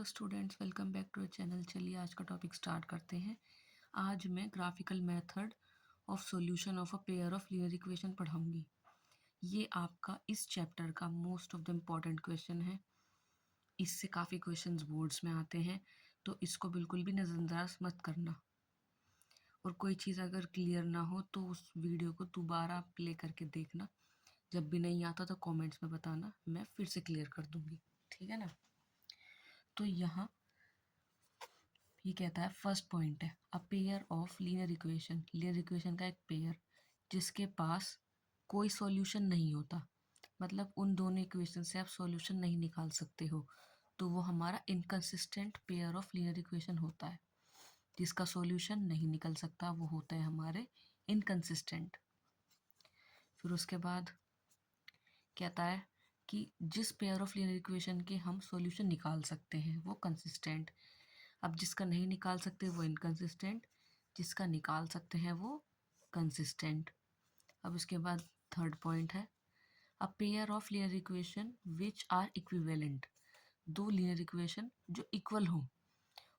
Hello students, welcome back to channel. चलिए आज का टॉपिक स्टार्ट करते हैं। आज मैं graphical method of solution of a pair of linear equation पढ़ाऊंगी। ये आपका इस चैप्टर का most of the important question है। इससे काफ़ी क्वेश्चंस बोर्ड्स में आते हैं, तो इसको बिल्कुल भी नज़रअंदाज मत करना। और कोई चीज़ अगर क्लियर ना हो तो उस वीडियो को दोबारा प्ले करके देखना। जब भी नहीं आता तो कमेंट्स में बताना, मैं फिर से क्लियर कर दूंगी, ठीक है ना। तो यहाँ ये कहता है, फर्स्ट पॉइंट है a pair of linear equation. Linear equation का एक पेयर जिसके पास कोई सॉल्यूशन नहीं होता, मतलब उन दोनों इक्वेशन से आप सॉल्यूशन नहीं निकाल सकते हो, तो वो हमारा inconsistent pair of linear equation होता है। जिसका सॉल्यूशन नहीं निकल सकता वो होता है हमारे इनकंसिस्टेंट। फिर उसके बाद कहता है कि जिस पेयर ऑफ लीनियर इक्वेशन के हम सॉल्यूशन निकाल सकते हैं वो कंसिस्टेंट। अब जिसका नहीं निकाल सकते वो इनकंसिस्टेंट, जिसका निकाल सकते हैं वो कंसिस्टेंट। अब इसके बाद थर्ड पॉइंट है a pair of linear equation which are equivalent. दो लीनियर इक्वेशन जो इक्वल हों,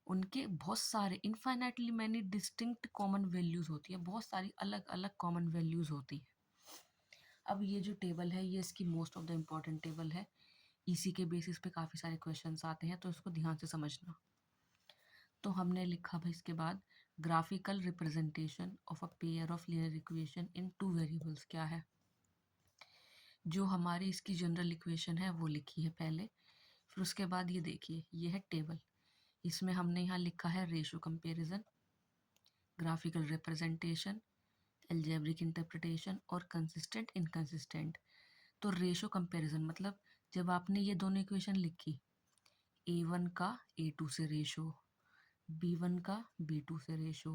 उनके बहुत सारे infinitely many distinct common values होती है, बहुत सारी अलग अलग कॉमन वैल्यूज होती है। अब ये जो टेबल है ये इसकी most of the important table है। इसी के बेसिस पे काफ़ी सारे क्वेश्चंस आते हैं, तो इसको ध्यान से समझना। तो हमने लिखा भाई इसके बाद graphical representation of a pair of linear equation in two variables क्या है। जो हमारी इसकी जनरल इक्वेशन है वो लिखी है पहले। फिर उसके बाद ये देखिए, ये है टेबल। इसमें हमने यहाँ लिखा है ratio comparison, graphical representation, algebraic interpretation और कंसिस्टेंट इनकंसिस्टेंट। तो रेशो कंपैरिजन मतलब जब आपने ये दोनों इक्वेशन लिखी, A1 का A2 से रेशो, B1 का B2 से रेशो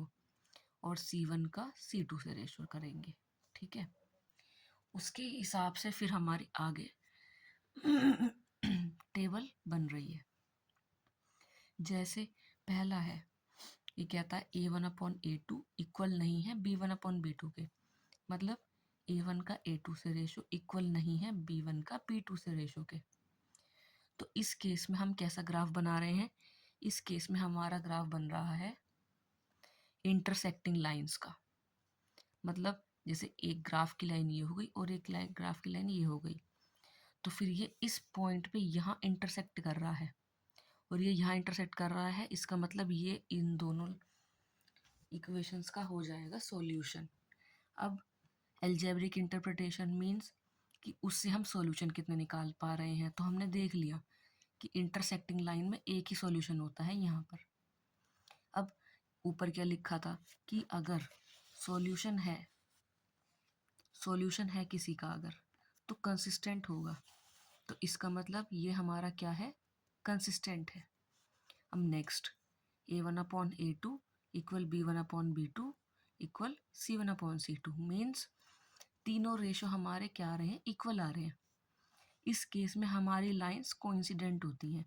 और C1 का C2 से रेशो करेंगे, ठीक है। उसके हिसाब से फिर हमारी आगे टेबल बन रही है। जैसे पहला है, ये कहता है A1 अपॉन A2 इक्वल नहीं है B1 अपॉन B2 के, मतलब A1 का A2 से रेशो इक्वल नहीं है B1 का B2 से रेशो के। तो इस केस में हम कैसा ग्राफ बना रहे हैं, इस केस में हमारा ग्राफ बन रहा है इंटरसेक्टिंग लाइंस का। मतलब जैसे एक ग्राफ की लाइन ये हो गई और एक ग्राफ की लाइन ये हो गई, तो फिर ये इस पॉइंट पे यहाँ इंटरसेक्ट कर रहा है और ये यहाँ इंटरसेक्ट कर रहा है। इसका मतलब ये इन दोनों इक्वेशंस का हो जाएगा सॉल्यूशन। अब एल्जेब्रिक इंटरप्रिटेशन मीन्स कि उससे हम सॉल्यूशन कितने निकाल पा रहे हैं। तो हमने देख लिया कि इंटरसेक्टिंग लाइन में एक ही सॉल्यूशन होता है यहाँ पर। अब ऊपर क्या लिखा था कि अगर सॉल्यूशन है किसी का अगर, तो कंसिस्टेंट होगा। तो इसका मतलब ये हमारा क्या है, कंसिस्टेंट है। अब next A1 upon A2 equal B1 upon B2 equal C1 upon C2 means तीनों रेशो हमारे क्या आ रहे हैं, इक्वल आ रहे हैं। इस केस में हमारी लाइंस कोइंसिडेंट होती हैं।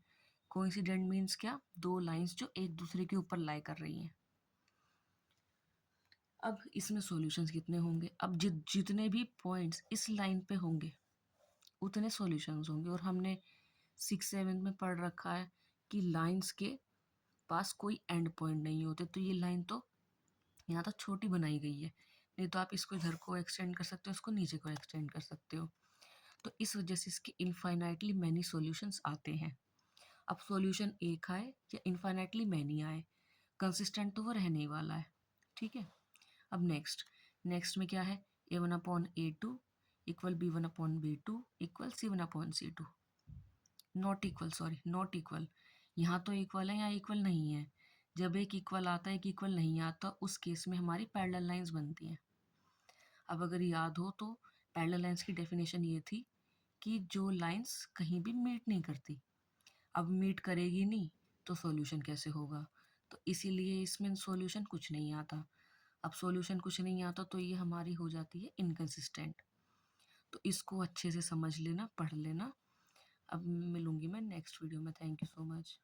कोइंसिडेंट मीन्स क्या, दो लाइंस जो एक दूसरे के ऊपर लाई कर रही हैं। अब इसमें सॉल्यूशंस कितने होंगे, अब जितने भी पॉइंट्स इस लाइन पे होंगे उतने सॉल्यूशंस होंगे। और हमने 6-7 में पढ़ रखा है कि लाइंस के पास कोई एंड पॉइंट नहीं होते, तो ये लाइन तो यहाँ तक छोटी बनाई गई है, नहीं तो आप इसको इधर को एक्सटेंड कर सकते हो, इसको नीचे को एक्सटेंड कर सकते हो। तो इस वजह से इसके इनफाइनाइटली मैनी सॉल्यूशंस आते हैं। अब सॉल्यूशन एक आए या इनफाइनाइटली मैनी आए, कंसिस्टेंट तो वो रहने ही वाला है, ठीक है। अब नेक्स्ट में क्या है, A1 upon A2 equal B1 upon B2 equal C1 upon C2। Not equal, यहाँ तो इक्वल है, यहाँ इक्वल नहीं है। जब एक इक्वल आता है एक इक्वल नहीं आता, उस केस में हमारी पैरेलल लाइंस बनती हैं। अब अगर याद हो तो पैरेलल लाइंस की डेफिनेशन ये थी कि जो लाइंस कहीं भी मीट नहीं करती। अब मीट करेगी नहीं तो सॉल्यूशन कैसे होगा, तो इसीलिए इसमें सॉल्यूशन कुछ नहीं आता। अब सॉल्यूशन कुछ नहीं आता तो ये हमारी हो जाती है इनकंसिस्टेंट। तो इसको अच्छे से समझ लेना, पढ़ लेना। अब मिलूंगी मैं नेक्स्ट वीडियो में। Thank you so much.